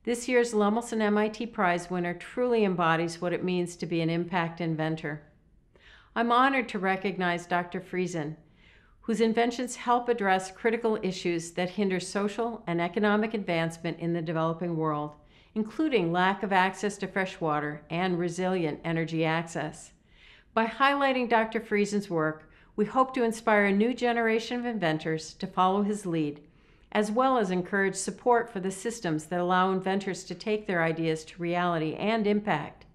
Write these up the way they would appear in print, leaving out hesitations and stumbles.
This year's Lemelson MIT Prize winner truly embodies what it means to be an impact inventor. I'm honored to recognize Dr. Friesen, whose inventions help address critical issues that hinder social and economic advancement in the developing world, including lack of access to fresh water and resilient energy access. By highlighting Dr. Friesen's work, we hope to inspire a new generation of inventors to follow his lead, as well as encourage support for the systems that allow inventors to take their ideas to reality and impact.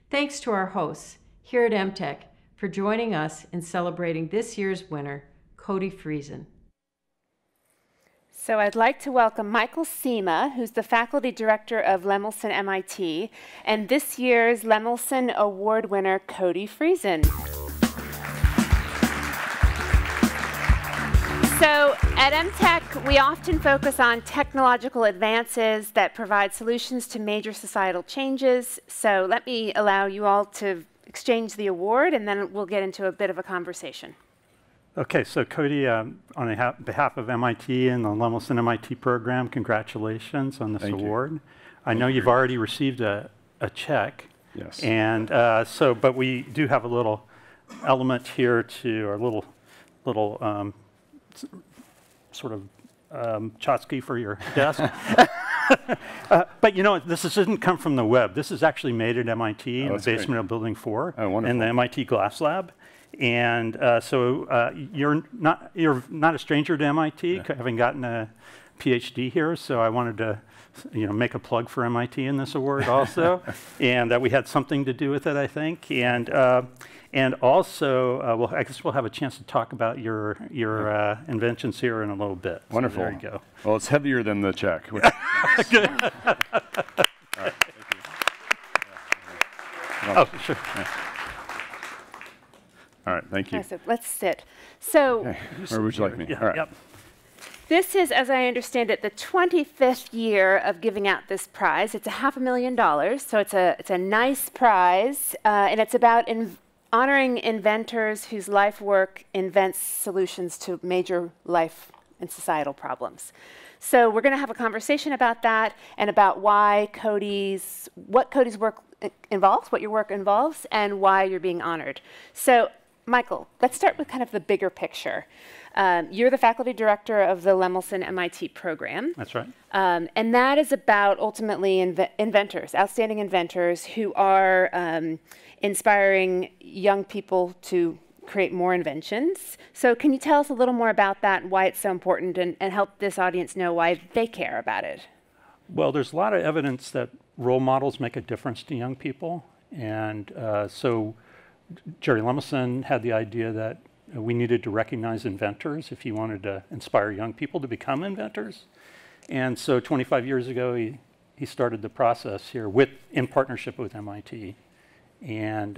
Thanks to our hosts here at EmTech for joining us in celebrating this year's winner, Cody Friesen. So I'd like to welcome Michael Sema, who's the faculty director of Lemelson MIT, and this year's Lemelson Award winner, Cody Friesen. So at EmTech, we often focus on technological advances that provide solutions to major societal changes. So let me allow you all to exchange the award, and then we'll get into a bit of a conversation. Okay, so Cody, on behalf of MIT and the Lemelson MIT program, congratulations on this award. I know you've already received a check. Yes. And but we do have a little element here to our little sort of tchotchke for your desk. But you know, this didn't come from the web. This is actually made at MIT in the basement of Building 4 in the MIT Glass Lab. And you're not a stranger to MIT, having gotten a PhD here. So I wanted to, make a plug for MIT in this award also, and that we had something to do with it, I think. And also, I guess we'll have a chance to talk about your inventions here in a little bit. Wonderful. So there you go. Well, it's heavier than the check. Which Good. All right, thank you. Oh, sure. Yeah. All right, thank you. So let's sit. So where would you like me? Yeah, All right. Yep. this is, as I understand it, the 25th year of giving out this prize. It's $500,000, so it's a nice prize, and it's about honoring inventors whose life work invents solutions to major life and societal problems. So we're going to have a conversation about that and about what Cody's work involves, what your work involves, and why you're being honored. So Michael, let's start with kind of the bigger picture. You're the faculty director of the Lemelson MIT program. That's right. And that is about ultimately inventors, outstanding inventors who are inspiring young people to create more inventions. So can you tell us a little more about that and why it's so important, and help this audience know why they care about it? Well, there's a lot of evidence that role models make a difference to young people. And so Jerry Lemelson had the idea that we needed to recognize inventors if he wanted to inspire young people to become inventors. And so 25 years ago, he started the process here in partnership with MIT. And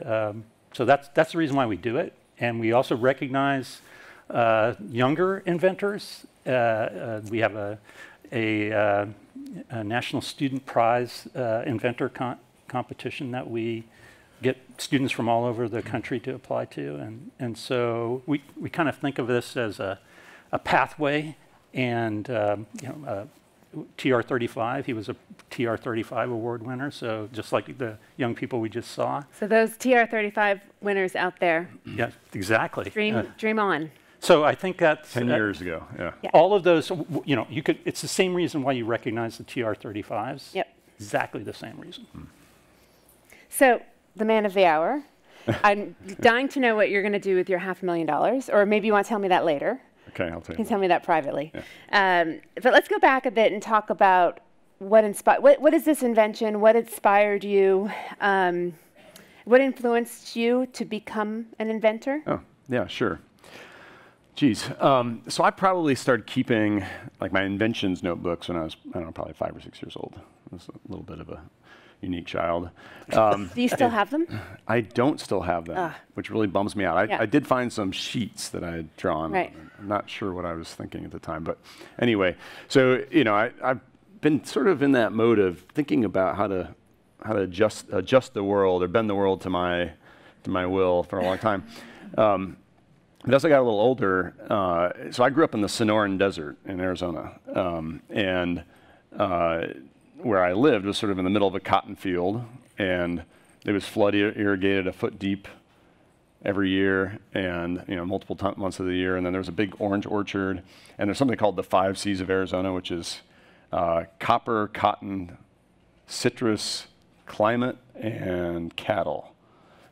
so that's the reason why we do it. And we also recognize younger inventors. We have a National Student Prize inventor competition that we get students from all over the country to apply to. And so we kind of think of this as a pathway. And TR35, he was a TR35 award winner, so just like the young people we just saw. So those TR35 winners out there. Yeah, exactly. Dream on. So I think that's 10 years ago, yeah. All of those, it's the same reason why you recognize the TR35s. Yep. Exactly the same reason. So the man of the hour. I'm dying to know what you're going to do with your $500,000, or maybe you want to tell me that later. Okay, I'll tell you. You can tell me that privately. Yeah. But let's go back a bit and talk about what is this invention? What inspired you? What influenced you to become an inventor? Oh, yeah, sure. Geez. So I probably started keeping my inventions notebooks when I was, probably 5 or 6 years old. I was a little bit of a unique child. Do you still have them? I don't still have them, which really bums me out. I did find some sheets that I had drawn. Right. I'm not sure what I was thinking at the time, but anyway. So I've been sort of in that mode of thinking about how to adjust the world or bend the world to my will for a long time. But as I got a little older, so I grew up in the Sonoran Desert in Arizona, and where I lived was sort of in the middle of a cotton field, and it was flood irrigated a foot deep every year, and multiple months of the year. And then there was a big orange orchard, and there's something called the 5 Cs of Arizona, which is copper, cotton, citrus, climate, and cattle.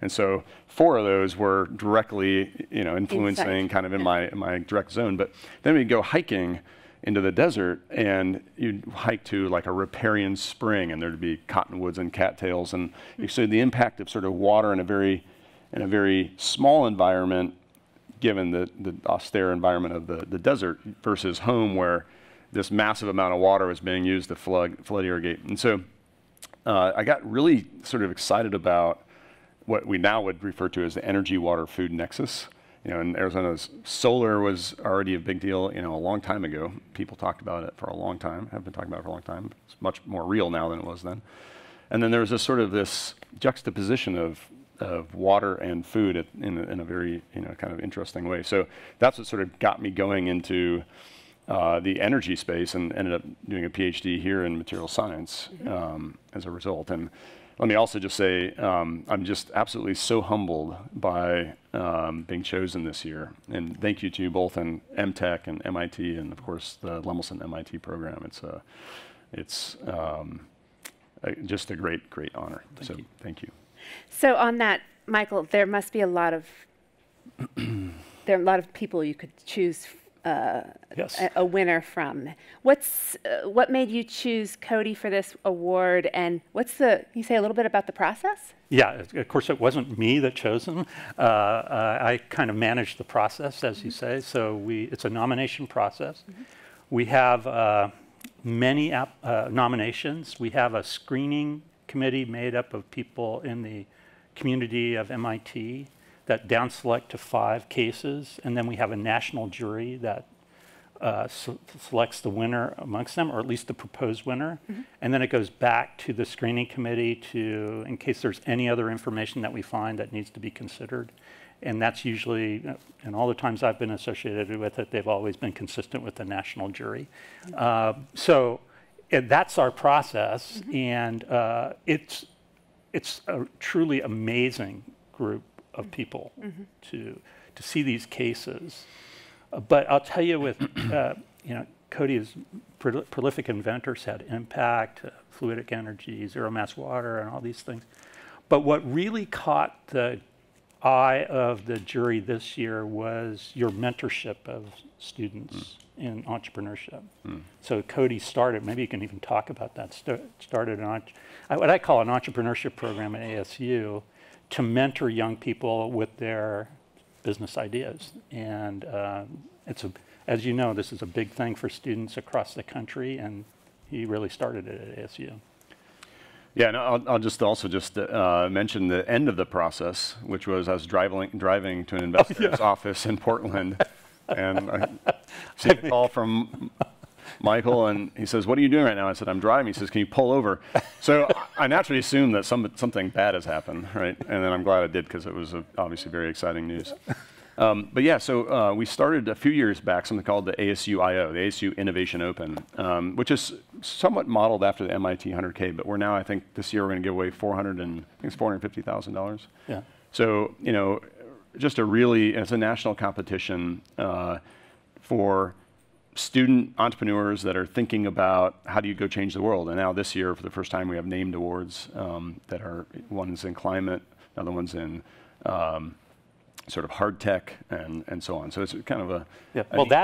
And so 4 of those were directly, influencing kind of in my direct zone. But then we'd go hiking into the desert, and you'd hike to like a riparian spring, and there'd be cottonwoods and cattails, and you see the impact of sort of water in a very small environment, given the austere environment of the desert, versus home, where this massive amount of water was being used to flood irrigate. And so I got really sort of excited about what we now would refer to as the energy, water, food nexus. In Arizona, solar was already a big deal, a long time ago. People talked about it for a long time, have been talking about it for a long time. It's much more real now than it was then. And then there was this juxtaposition of water and food in a very, kind of interesting way. So that's what sort of got me going into the energy space, and ended up doing a PhD here in material science as a result. And let me also just say, I'm just absolutely so humbled by being chosen this year. And thank you to you both in EmTech and MIT, and of course the Lemelson MIT program. It's just a great honor. Thank you. So on that, Michael, there must be a lot of people you could choose Yes. a winner from. What made you choose Cody for this award, and can you say a little bit about the process? Yeah, of course it wasn't me that chose them. I kind of managed the process, as you say. So it's a nomination process. We have many nominations. We have a screening committee made up of people in the community of MIT that down select to 5 cases, and then we have a national jury that selects the winner amongst them, or at least the proposed winner. And then it goes back to the screening committee in case there's any other information that we find that needs to be considered. And that's usually, in all the times I've been associated with it, they've always been consistent with the national jury. So that's our process, and it's a truly amazing group of people to see these cases. But I'll tell you, with Cody is prolific inventors, had impact, fluidic energy, zero mass water, and all these things. But what really caught the eye of the jury this year was your mentorship of students in entrepreneurship. So Cody started, maybe you can even talk about that, started what I call an entrepreneurship program at ASU to mentor young people with their business ideas. And as you know, this is a big thing for students across the country, and he really started it at ASU. Yeah, and I'll just mention the end of the process, which was I was driving to an investor's office in Portland, and I received a call from Michael, and he says, "What are you doing right now?" I said, "I'm driving." He says, "Can you pull over?" So I naturally assumed that something bad has happened, right? And then I'm glad I did, because it was obviously very exciting news. But yeah, so we started a few years back something called the ASU I/O, the ASU Innovation Open, which is somewhat modeled after the MIT 100K, but we're now, I think this year we're going to give away $450,000. Yeah. So, just it's a national competition for student entrepreneurs that are thinking about how do you go change the world. And now this year, for the first time, we have named awards that are, one's in climate, another one's in sort of hard tech, and so on. So it's kind of a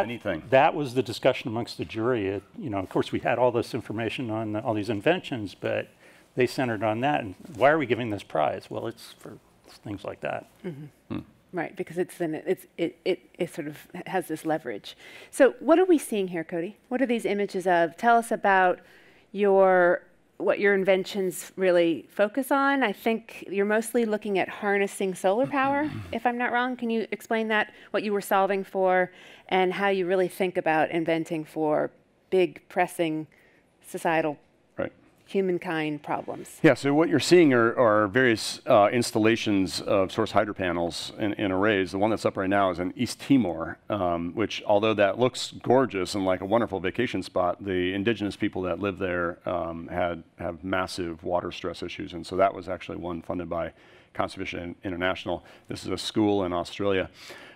neat thing. That was the discussion amongst the jury. Of course, we had all this information on all these inventions, but they centered on that. And why are we giving this prize? Well, it's for things like that. Right, because it sort of has this leverage. So what are we seeing here, Cody? What are these images of? Tell us about what your inventions really focus on. I think you're mostly looking at harnessing solar power, if I'm not wrong. Can you explain that, what you were solving for, and how you really think about inventing for big, pressing societal humankind problems? Yeah, so what you're seeing are various installations of source hydro panels in arrays. The one that's up right now is in East Timor, which, although that looks gorgeous and like a wonderful vacation spot, the indigenous people that live there have massive water stress issues. And so that was actually one funded by Conservation International. This is a school in Australia.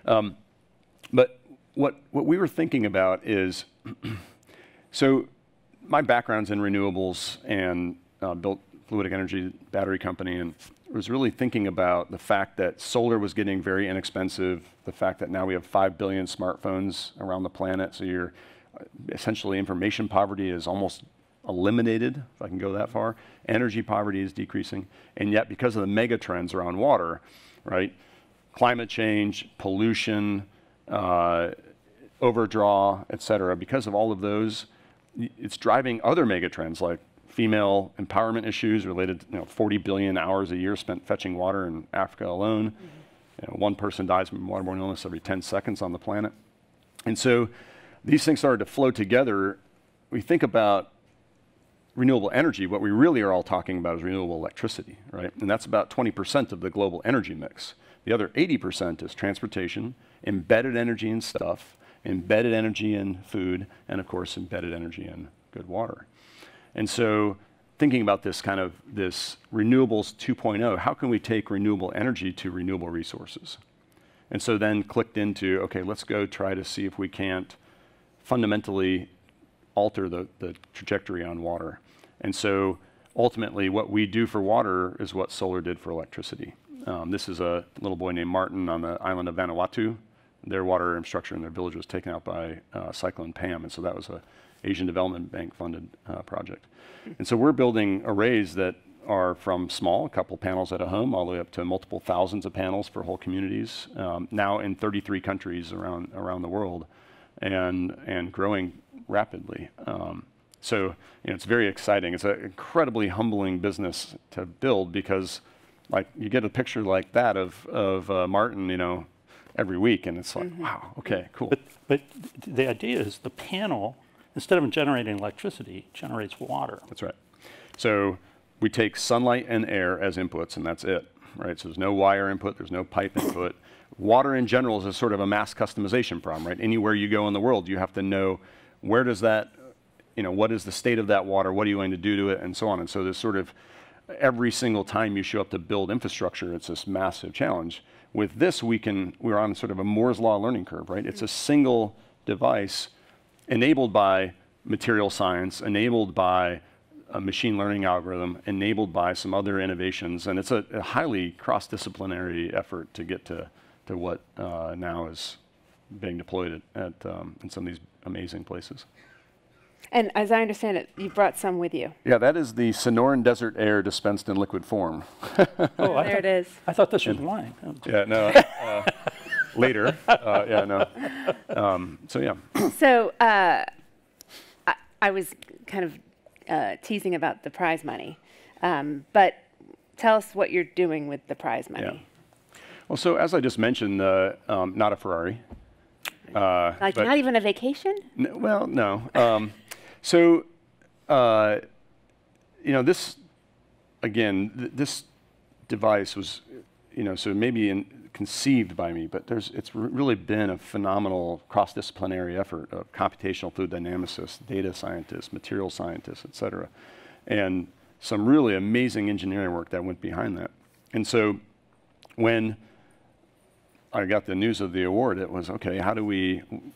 But what we were thinking about is, so my background's in renewables and built Fluidic Energy battery company, and was really thinking about the fact that solar was getting very inexpensive, the fact that now we have 5 billion smartphones around the planet, so you're essentially information poverty is almost eliminated, if I can go that far. Energy poverty is decreasing, and yet because of the mega trends around water, right, climate change, pollution, overdraw, et cetera, because of all of those, it's driving other mega trends like female empowerment issues related to 40 billion hours a year spent fetching water in Africa alone. One person dies from waterborne illness every 10 seconds on the planet. And so these things started to flow together. We think about renewable energy, what we really are all talking about is renewable electricity, right? And that's about 20% of the global energy mix. The other 80% is transportation, embedded energy in stuff, embedded energy in food, and of course embedded energy in good water. And so thinking about this kind of this renewables 2.0, how can we take renewable energy to renewable resources? And so then clicked into, okay, let's go try to see if we can't fundamentally alter the trajectory on water. And so ultimately what we do for water is what solar did for electricity. This is a little boy named Martin on the island of Vanuatu. Their water infrastructure in their village was taken out by Cyclone Pam, and so that was a Asian Development Bank funded project. And so we're building arrays that are from small, a couple panels at a home, all the way up to multiple thousands of panels for whole communities, now in 33 countries around the world, and growing rapidly. So it's very exciting. It's an incredibly humbling business to build because, like, you get a picture like that of Martin, every week, and it's like, wow, okay, cool. But the idea is the panel, instead of generating electricity, generates water. That's right. So we take sunlight and air as inputs, and that's it, right? So there's no wire input, there's no pipe input. Water in general is a sort of a mass customization problem, right? Anywhere you go in the world, you have to know where does that, what is the state of that water, what are you going to do to it, and so on. And so there's sort of every single time you show up to build infrastructure, it's this massive challenge. With this, we're on sort of a Moore's Law learning curve, right? It's a single device enabled by material science, enabled by a machine learning algorithm, enabled by some other innovations, and it's a highly cross-disciplinary effort to get to what now is being deployed at in some of these amazing places. And as I understand it, you brought some with you. Yeah, that is the Sonoran Desert air dispensed in liquid form. Oh, there it is. I thought this was wine. Yeah, no. Later. Yeah, no. So, yeah. So I was kind of teasing about the prize money. But tell us what you're doing with the prize money. Yeah. Well, so as I just mentioned, not a Ferrari. Like not even a vacation? Well, no. So, this, again, this device was, so maybe conceived by me, but it's really been a phenomenal cross-disciplinary effort of computational fluid dynamicists, data scientists, material scientists, et cetera, and some really amazing engineering work that went behind that. And so when I got the news of the award, it was, okay,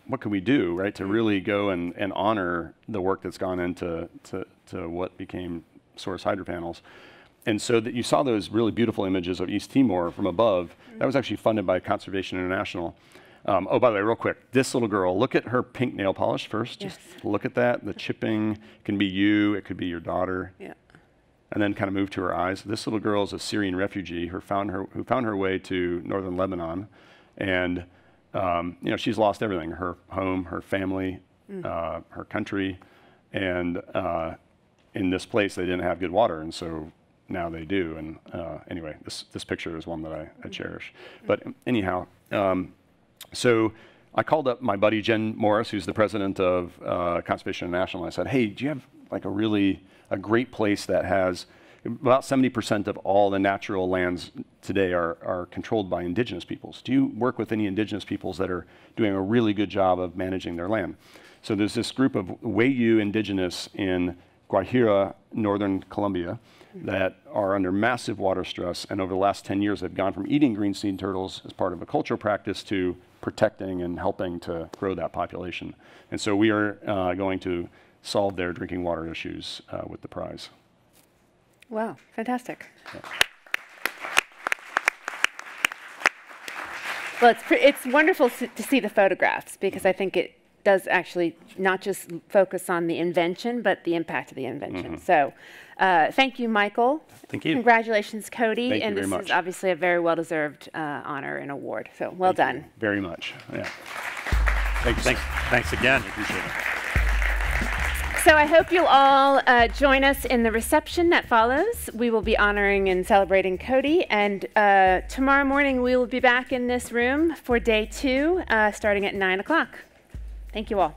what can we do, right, to really go and honor the work that's gone into to what became source hydro panels. And so that you saw those really beautiful images of East Timor from above. That was actually funded by Conservation International. Oh, by the way, real quick, this little girl, look at her pink nail polish first. Yes. Just look at that. The chipping, it can be you, it could be your daughter. Yeah. And then kind of move to her eyes. This little girl is a Syrian refugee who found her way to northern Lebanon. And she's lost everything, her home, her family, her country. And in this place, they didn't have good water. And so now they do. And anyway, this picture is one that I cherish. But anyhow, so I called up my buddy Jen Morris, who's the president of Conservation International. And I said, hey, do you have like a great place that has about 70% of all the natural lands today are controlled by indigenous peoples. Do you work with any indigenous peoples that are doing a really good job of managing their land? So there's this group of Wayuu indigenous in Guajira, northern Colombia, that are under massive water stress, and over the last 10 years, they've gone from eating green sea turtles as part of a cultural practice to protecting and helping to grow that population. And so we are going to solve their drinking water issues with the prize. Wow, fantastic. Yeah. Well, it's wonderful to see the photographs, because I think it does actually not just focus on the invention, but the impact of the invention. So thank you, Michael. Thank you. Congratulations, Cody. Thank you and very this much. is obviously a very well-deserved honor and award. So well done. Thank you very much. Yeah. Thanks again. I appreciate it. So I hope you'll all join us in the reception that follows. We will be honoring and celebrating Cody, and tomorrow morning we will be back in this room for day 2, starting at 9 o'clock. Thank you all.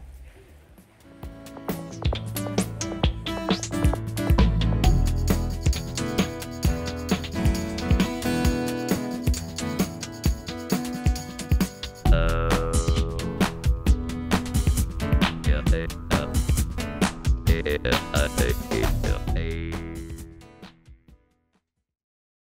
Yeah.